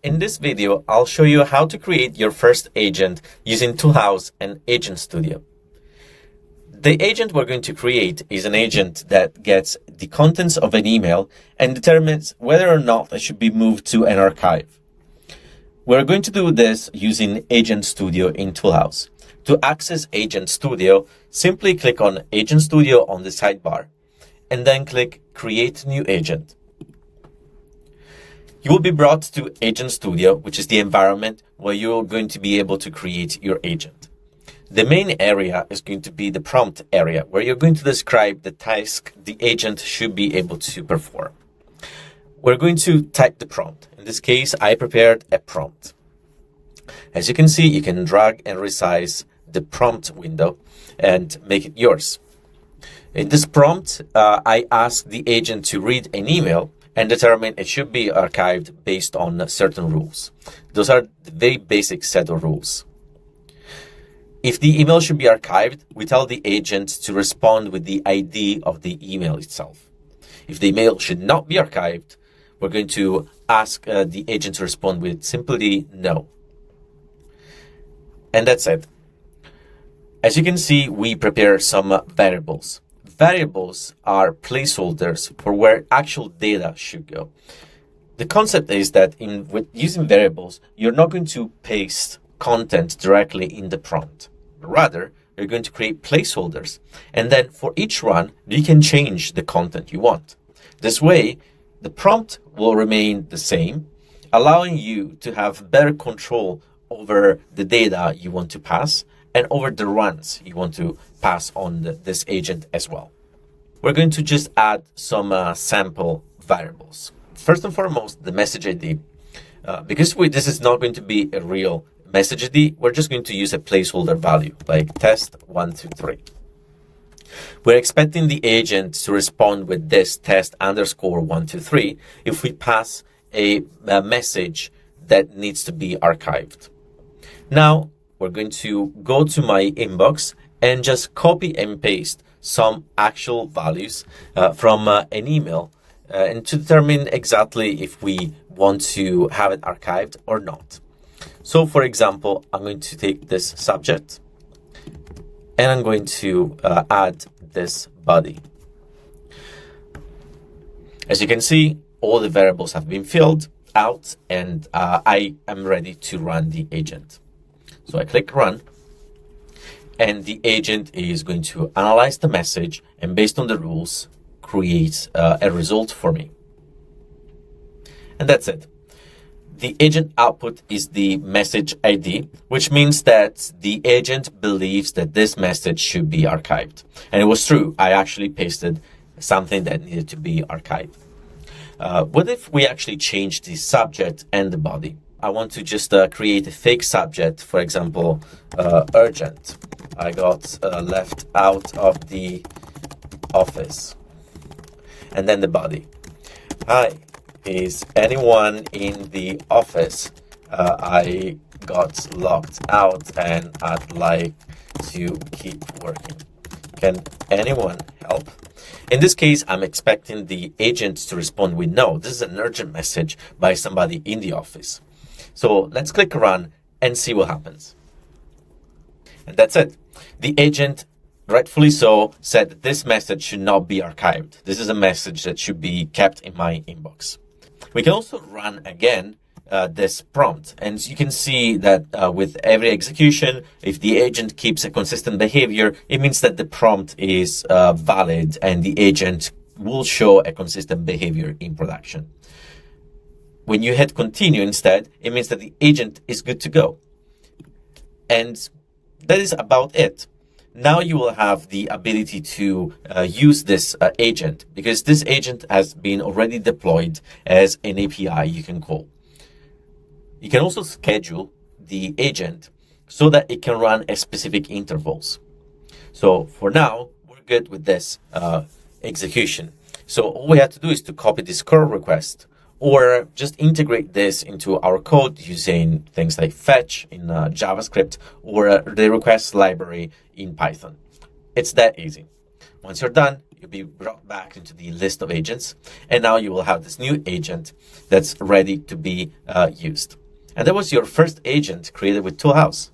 In this video, I'll show you how to create your first agent using Toolhouse and Agent Studio. The agent we're going to create is an agent that gets the contents of an email and determines whether or not it should be moved to an archive. We're going to do this using Agent Studio in Toolhouse. To access Agent Studio, simply click on Agent Studio on the sidebar and then click Create New Agent. You will be brought to Agent Studio, which is the environment where you're going to be able to create your agent. The main area is going to be the prompt area, where you're going to describe the task the agent should be able to perform. We're going to type the prompt. In this case, I prepared a prompt. As you can see, you can drag and resize the prompt window and make it yours. In this prompt, I ask the agent to read an email and determine it should be archived based on certain rules. Those are the very basic set of rules. If the email should be archived, we tell the agent to respond with the ID of the email itself. If the email should not be archived, we're going to ask the agent to respond with simply no. And that's it. As you can see, we prepare some variables. Variables are placeholders for where actual data should go. The concept is that with using variables, you're not going to paste content directly in the prompt. Rather, you're going to create placeholders. And then for each run, you can change the content you want. This way, the prompt will remain the same, allowing you to have better control over the data you want to pass and over the runs you want to pass on this agent as well. We're going to just add some sample variables. First and foremost, the message ID. Because this is not going to be a real message ID, we're just going to use a placeholder value like test123. We're expecting the agent to respond with this test_123 if we pass a message that needs to be archived. Now, we're going to go to my inbox and just copy and paste some actual values from an email and to determine exactly if we want to have it archived or not. So, for example, I'm going to take this subject and I'm going to add this body. As you can see, all the variables have been filled out and I am ready to run the agent. So I click run and the agent is going to analyze the message and based on the rules, create a result for me. And that's it. The agent output is the message ID, which means that the agent believes that this message should be archived. And it was true. I actually pasted something that needed to be archived. What if we actually change the subject and the body? I want to just create a fake subject, for example, urgent. I got left out of the office. And then the body. Hi, is anyone in the office? I got locked out and I'd like to keep working. Can anyone help? In this case, I'm expecting the agent to respond with no. This is an urgent message by somebody in the office. So let's click run and see what happens. And that's it. The agent, rightfully so, said that this message should not be archived. This is a message that should be kept in my inbox. We can also run again this prompt. And you can see that with every execution, if the agent keeps a consistent behavior, it means that the prompt is valid and the agent will show a consistent behavior in production. When you hit continue instead, it means that the agent is good to go. And that is about it. Now you will have the ability to use this agent because this agent has been already deployed as an API you can call. You can also schedule the agent so that it can run at specific intervals. So for now, we're good with this execution. So all we have to do is to copy this curl request or just integrate this into our code using things like fetch in JavaScript or the request library in Python. It's that easy. Once you're done, you'll be brought back into the list of agents, and now you will have this new agent that's ready to be used. And that was your first agent created with Toolhouse.